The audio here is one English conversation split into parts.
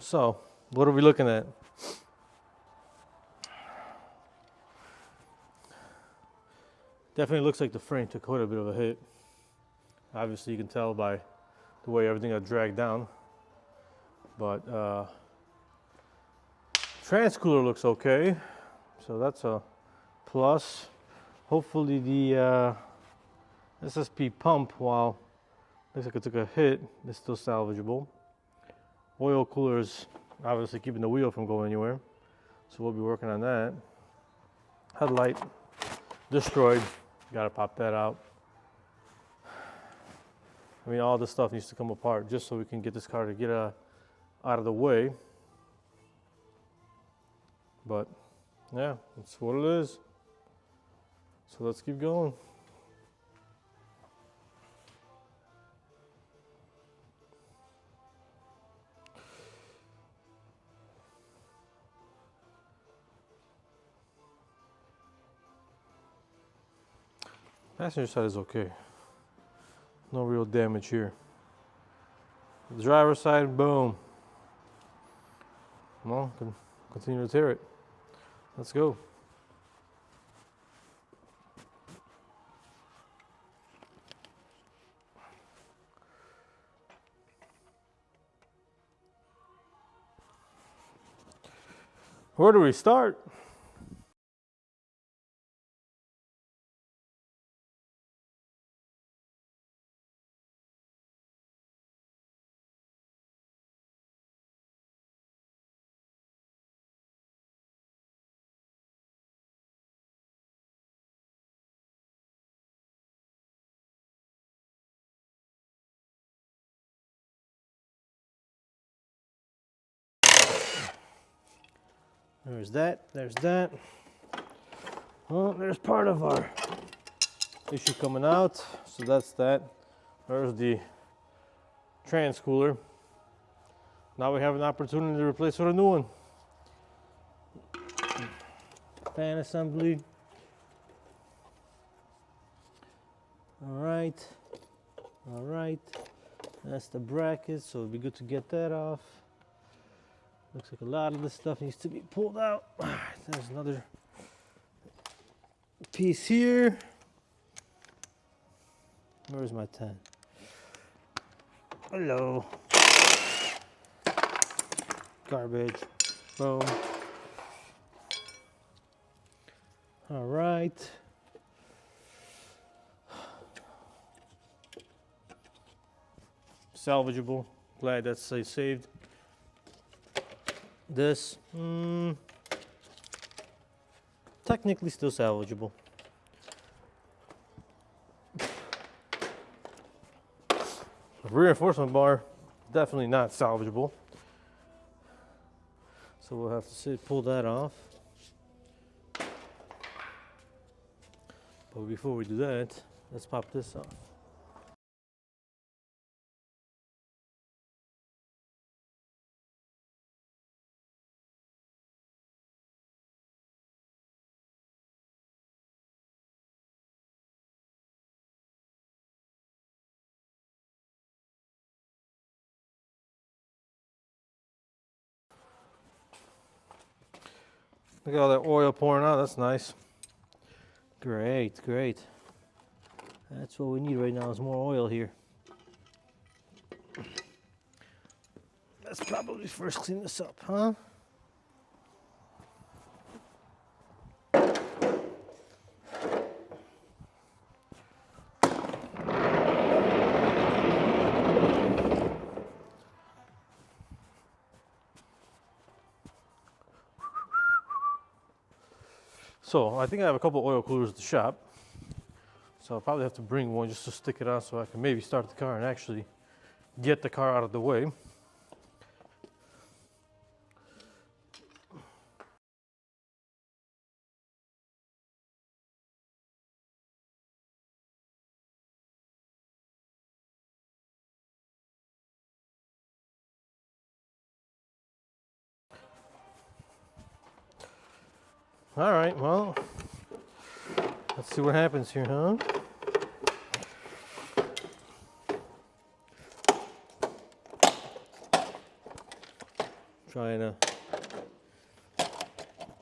So, what are we looking at? Definitely looks like the frame took quite a bit of a hit. Obviously, you can tell by the way everything got dragged down. But transcooler looks okay, so that's a plus. Hopefully the SSP pump, while looks like it took a hit, is still salvageable. Oil cooler is obviously keeping the wheel from going anywhere, so we'll be working on that. Headlight destroyed, gotta pop that out. I mean, all this stuff needs to come apart just so we can get this car to get out of the way. But yeah, that's what it is. So let's keep going. Passenger side is okay. No real damage here. The driver's side, boom. Well, continue to tear it. Let's go. Where do we start? There's that, there's that. Well, there's part of our issue coming out, so that's that. There's the transcooler. Now we have an opportunity to replace with a new one. Fan assembly. All right. That's the bracket, so it'll be good to get that off. Looks like a lot of this stuff needs to be pulled out. All right, there's another piece here. Where's my 10? Hello. Garbage. Boom. All right. Salvageable. Glad that's saved. This, technically still salvageable. Reinforcement bar, definitely not salvageable. So we'll have to pull that off. But before we do that, let's pop this off. Look at all that oil pouring out, that's nice. Great. That's what we need right now is more oil here. Let's probably first clean this up, huh? So I think I have a couple oil coolers at the shop. So I'll probably have to bring one just to stick it on so I can maybe start the car and actually get the car out of the way. All right, well, let's see what happens here, huh? trying to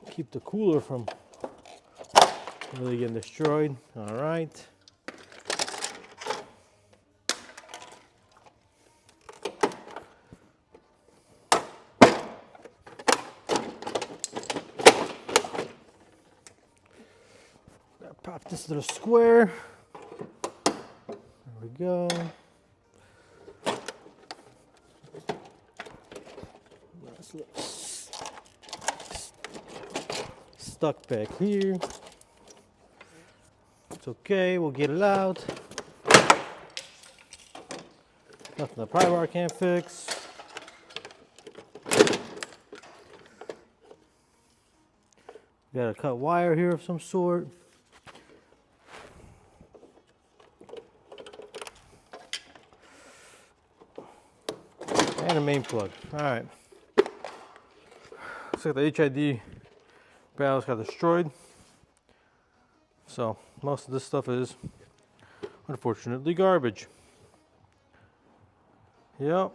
keep the cooler from really getting destroyed. All right. Pop this little square. There we go. Nice little stuck back here. It's okay, we'll get it out. Nothing the pry bar can't fix. Got a cut wire here of some sort. And a main plug. All right. Looks like the HID valves got destroyed. So most of this stuff is unfortunately garbage. Yep.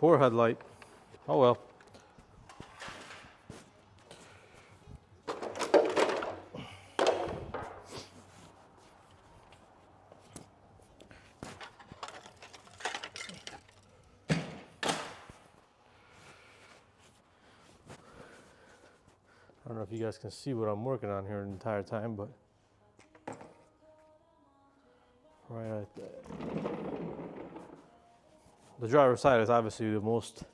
Poor headlight. Oh well. I don't know if you guys can see what I'm working on here the entire time, but right at the driver's side is obviously the most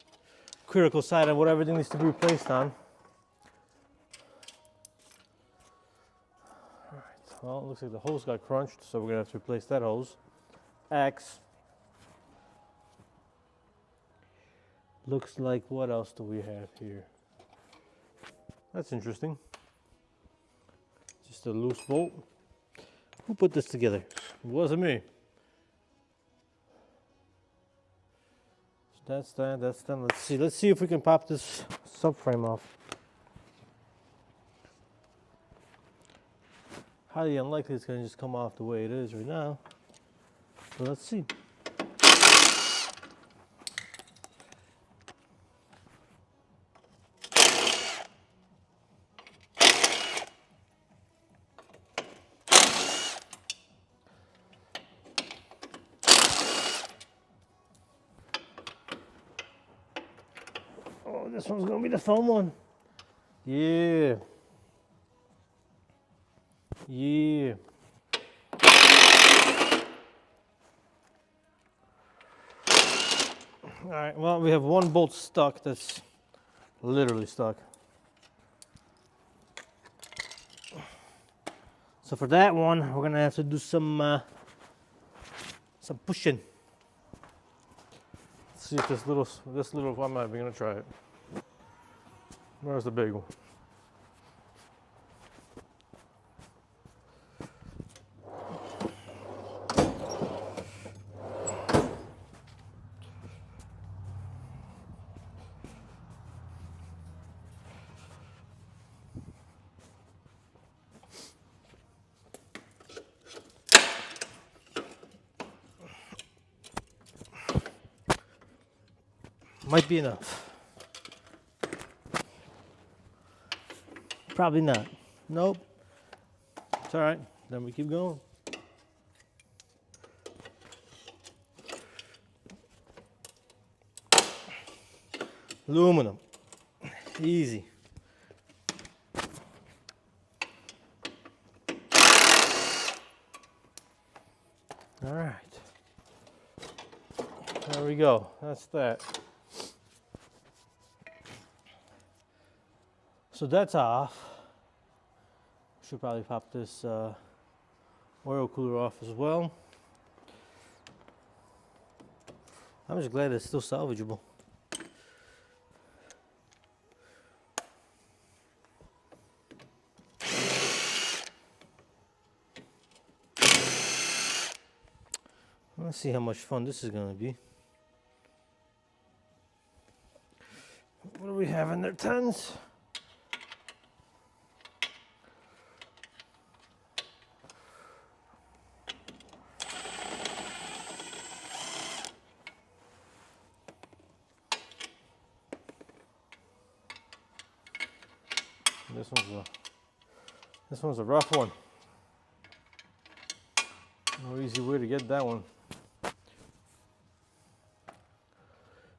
critical side of what everything needs to be replaced on. Alright, well, it looks like the hose got crunched, so we're gonna have to replace that hose. X. Looks like, what else do we have here? That's interesting. Just a loose bolt. Who put this together? It wasn't me. So that's that, that's done. Let's see if we can pop this subframe off. Highly unlikely it's gonna just come off the way it is right now. So let's see. Oh, this one's gonna be the fun one. Yeah. Yeah. All right, well, we have one bolt stuck that's literally stuck. So for that one, we're gonna have to do some pushing. Let's see if this little, I'm not even gonna try it. Where's the big one? Might be enough. Probably not. Nope. It's all right. Then we keep going. Aluminum. Easy. All right. There we go. That's that. So that's off. Should probably pop this oil cooler off as well. I'm just glad it's still salvageable. Let's see how much fun this is going to be. What do we have in there? Tons? This one's a rough one. No easy way to get that one.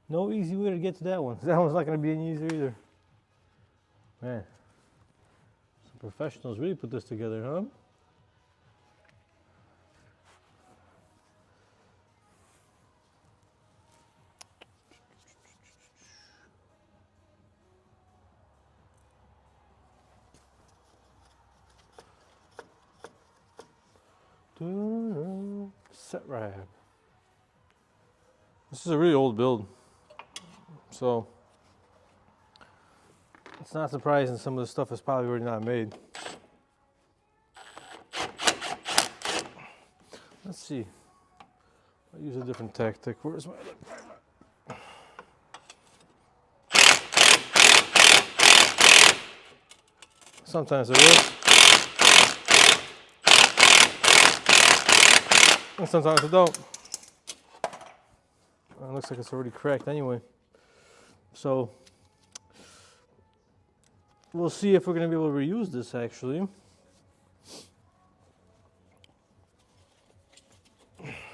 No easy way to get to that one. That one's not going to be any easier either. Man, some professionals really put this together, huh? Set rab. This is a really old build, so it's not surprising some of the stuff is probably already not made. Let's see. I'll use a different tactic. Where's my other primer? Sometimes it works, and sometimes it don't. It looks like it's already cracked anyway. So we'll see if we're going to be able to reuse this actually.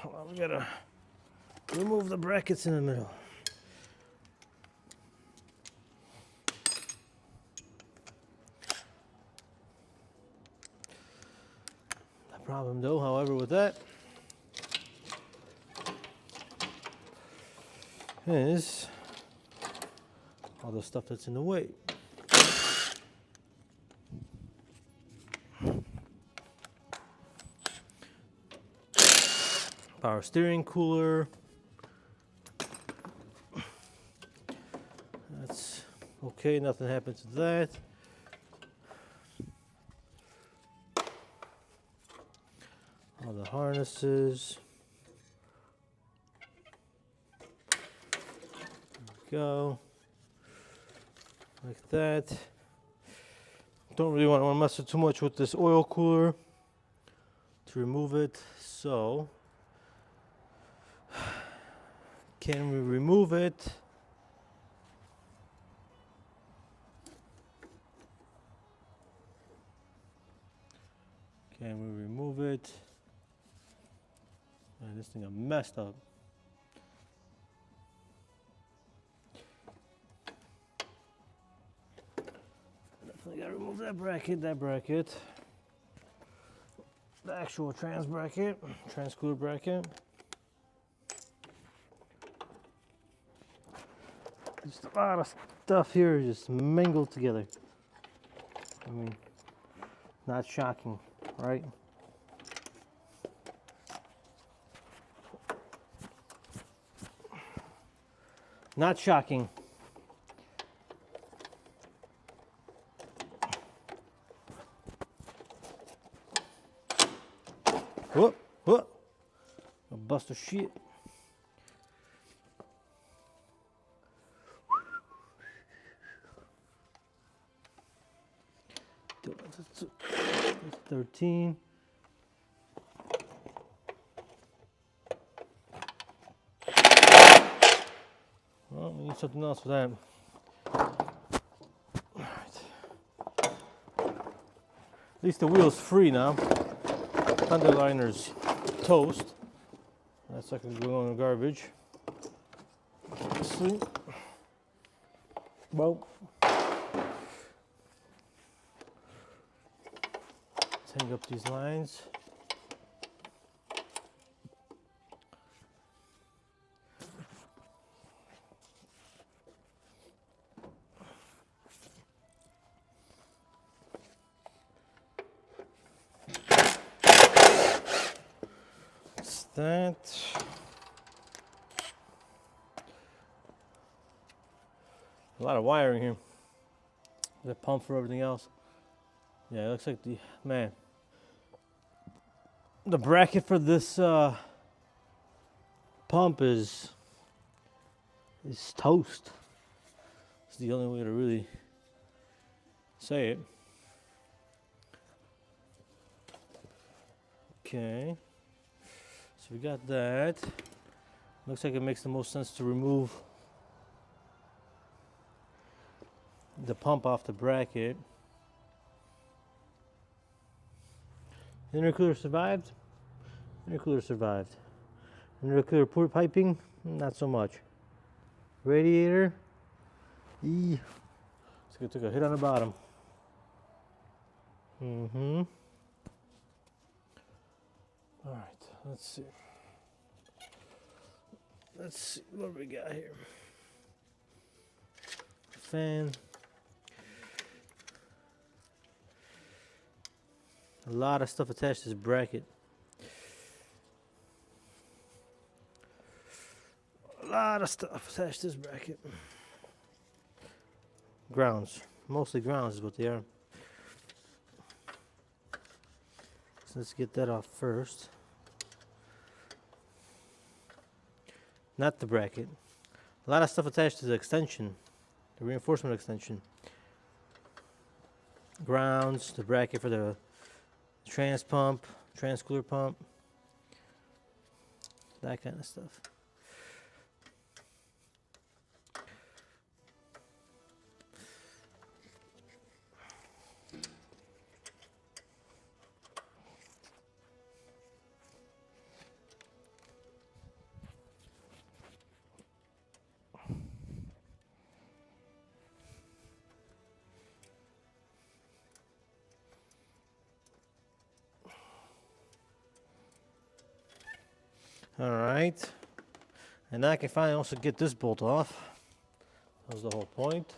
Well, we gotta remove the brackets in the middle. The problem though, however, with that is all the stuff that's in the way. Power steering cooler. That's okay, nothing happened to that. All the harnesses. Go like that. Don't really want to mess too much with this oil cooler to remove it. So, can we remove it? Can we remove it? Man, this thing is messed up. Definitely gotta remove that bracket, the actual trans cooler bracket. Just a lot of stuff here just mingled together. I mean, not shocking, right? Not shocking. Whoop, whoop. I'll bust a shit. That's 13. Well, we need something else for that. All right. At least the wheel's free now. Underliner's toast. That's not going to go in the garbage. Obviously. Well, let's hang up these lines. That. A lot of wiring here. The pump for everything else. Yeah, it looks like the bracket for this pump is toast. It's the only way to really say it. Okay. So we got that. Looks like it makes the most sense to remove the pump off the bracket. Intercooler survived. Intercooler survived. Intercooler port piping, not so much. Radiator, so took a hit on the bottom. All right, let's see. Let's see what we got here. Fan. A lot of stuff attached to this bracket. A lot of stuff attached to this bracket. Grounds. Mostly grounds is what they are. So let's get that off first. Not the bracket. A lot of stuff attached to the extension, the reinforcement extension. Grounds, the bracket for the trans pump, trans cooler pump, that kind of stuff. All right, and now I can finally also get this bolt off. That was the whole point.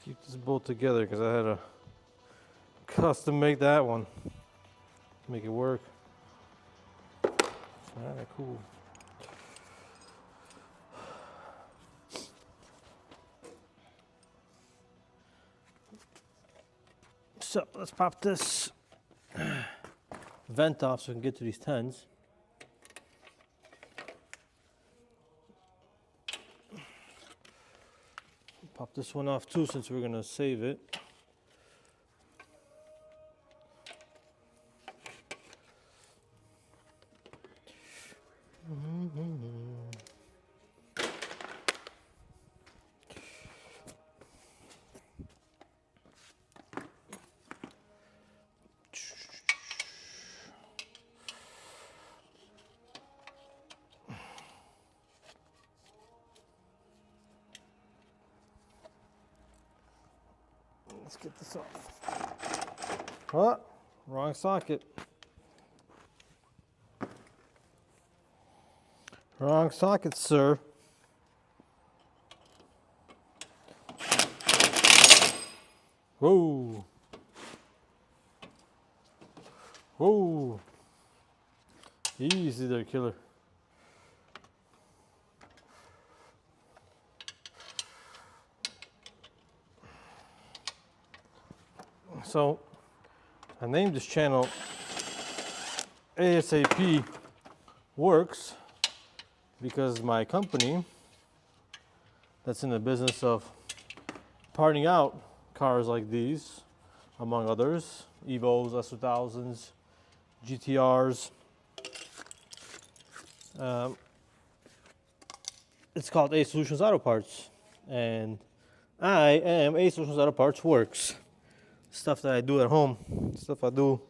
Keep this bolt together because I had to custom make that one to make it work. Alright, cool. So let's pop this vent off so we can get to these 10s. Pop this one off too since we're going to save it. Let's get this off. Oh, wrong socket. Wrong socket, sir. Whoa. Whoa. Easy there, killer. So I named this channel ASAP Works because my company that's in the business of parting out cars like these, among others, Evos, S2000s, GTRs. It's called A Solutions Auto Parts, and I am A Solutions Auto Parts Works. Stuff that I do at home, stuff I do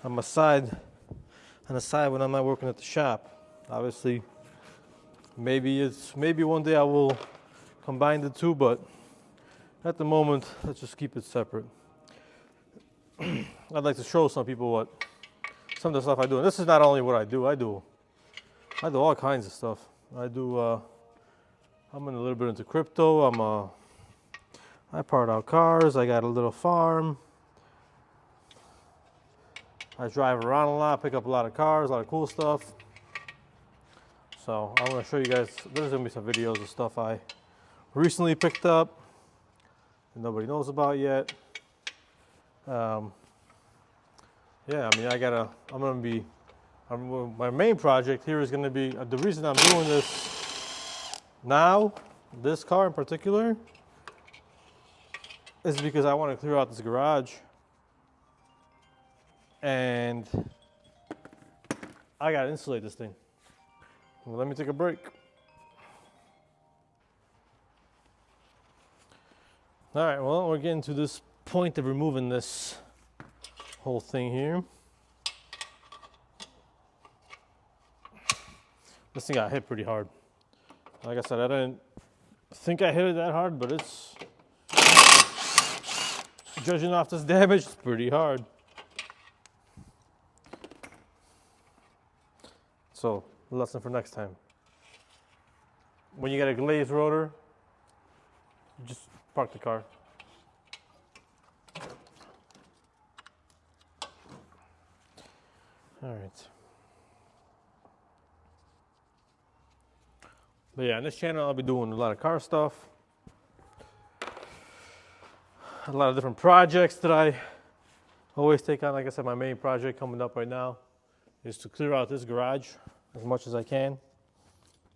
on the side when I'm not working at the shop. Obviously, maybe one day I will combine the two, but at the moment, let's just keep it separate. I'd like to show some people some of the stuff I do. And this is not only what I do all kinds of stuff. I'm in a little bit into crypto. I part out cars. I got a little farm. I drive around a lot, pick up a lot of cars, a lot of cool stuff. So I'm going to show you guys, there's going to be some videos of stuff I recently picked up. nobody knows about yet. Yeah, I mean, my main project here is gonna be, the reason I'm doing this now, this car in particular, is because I want to clear out this garage. And I gotta insulate this thing. Well, let me take a break. All right, well, we're getting to this point of removing this whole thing here. This thing got hit pretty hard. Like I said, I didn't think I hit it that hard, but it's, judging off this damage, it's pretty hard. So, lesson for next time. When you get a glazed rotor, just park the car. All right. But yeah, on this channel, I'll be doing a lot of car stuff. A lot of different projects that I always take on. Like I said, my main project coming up right now is to clear out this garage as much as I can,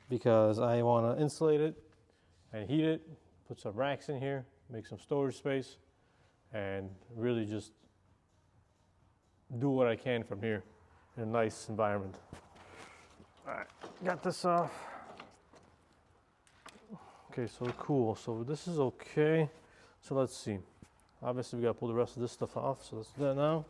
because I want to insulate it and heat it, put some racks in here, make some storage space, and really just do what I can from here in a nice environment. All right, got this off. Okay, so cool. So this is okay. So let's see. Obviously, we got to pull the rest of this stuff off, so let's do that now.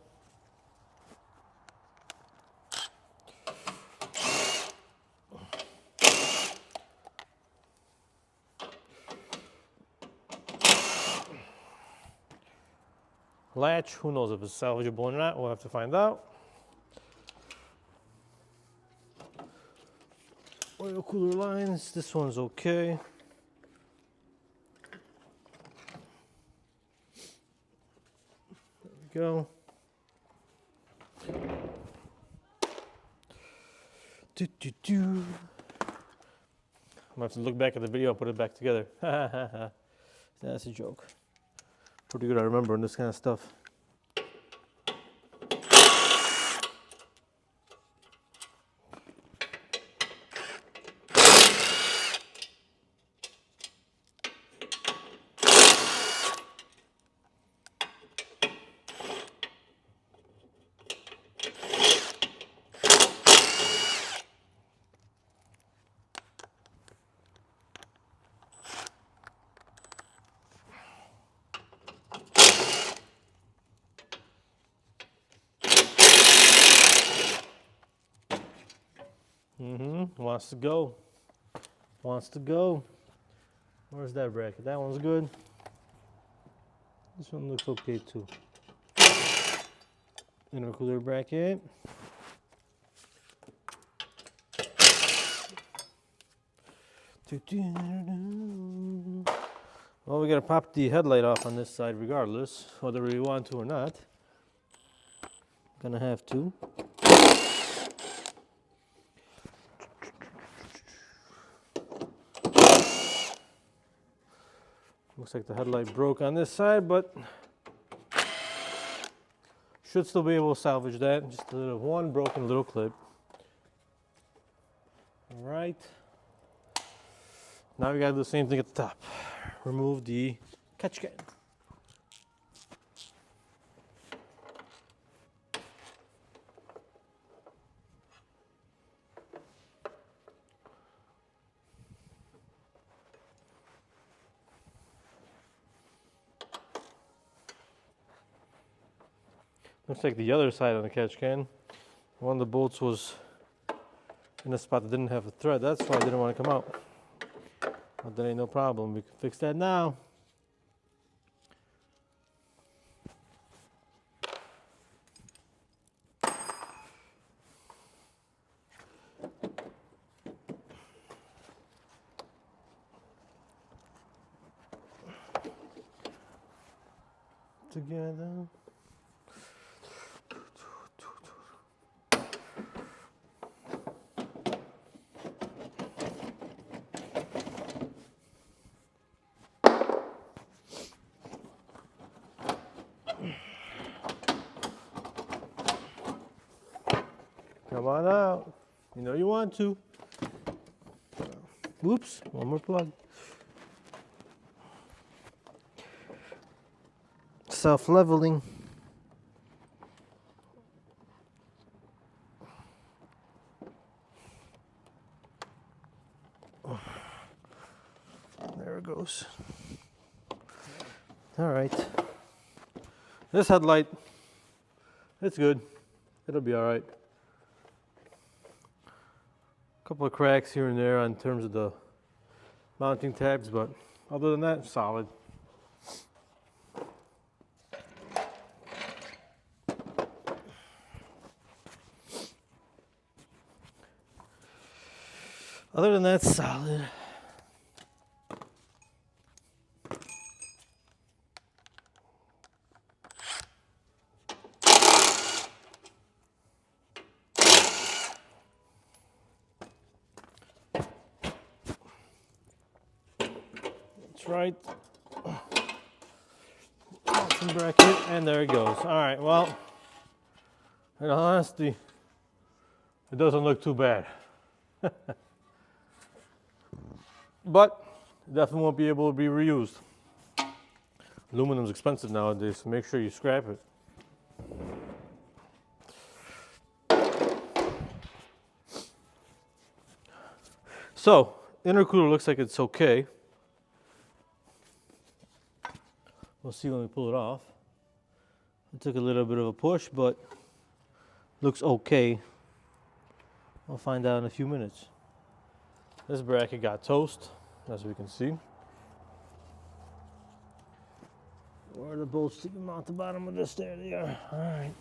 Latch, who knows if it's salvageable or not, we'll have to find out. Oil cooler lines, this one's okay. There we go. I'm gonna have to look back at the video and put it back together. That's a joke. Pretty good at remembering this kind of stuff. Wants to go. Wants to go. Where's that bracket? That one's good. This one looks okay too. Intercooler bracket. Well, we gotta pop the headlight off on this side regardless, whether we want to or not. Gonna have to. Looks like the headlight broke on this side, but should still be able to salvage that. Just a little one broken little clip. All right. Now we gotta do the same thing at the top. Remove the catch can. Looks like the other side on the catch can, one of the bolts was in a spot that didn't have a thread. That's why I didn't want to come out. But that ain't no problem. We can fix that now. Together. Come on out. You know you want to. Oops, one more plug. Self-leveling. There it goes. All right. This headlight, it's good. It'll be all right. A couple of cracks here and there in terms of the mounting tabs, but other than that, solid. Other than that, solid. That's right. Mounting bracket, and there it goes. All right, well, in all honesty, it doesn't look too bad. But it definitely won't be able to be reused. Aluminum's expensive nowadays, so make sure you scrap it. So, intercooler looks like it's okay. We'll see when we pull it off. It took a little bit of a push, but looks okay. I'll find out in a few minutes. This bracket got toast, as we can see. Where are the bolts to mount the bottom of this? There they are. All right.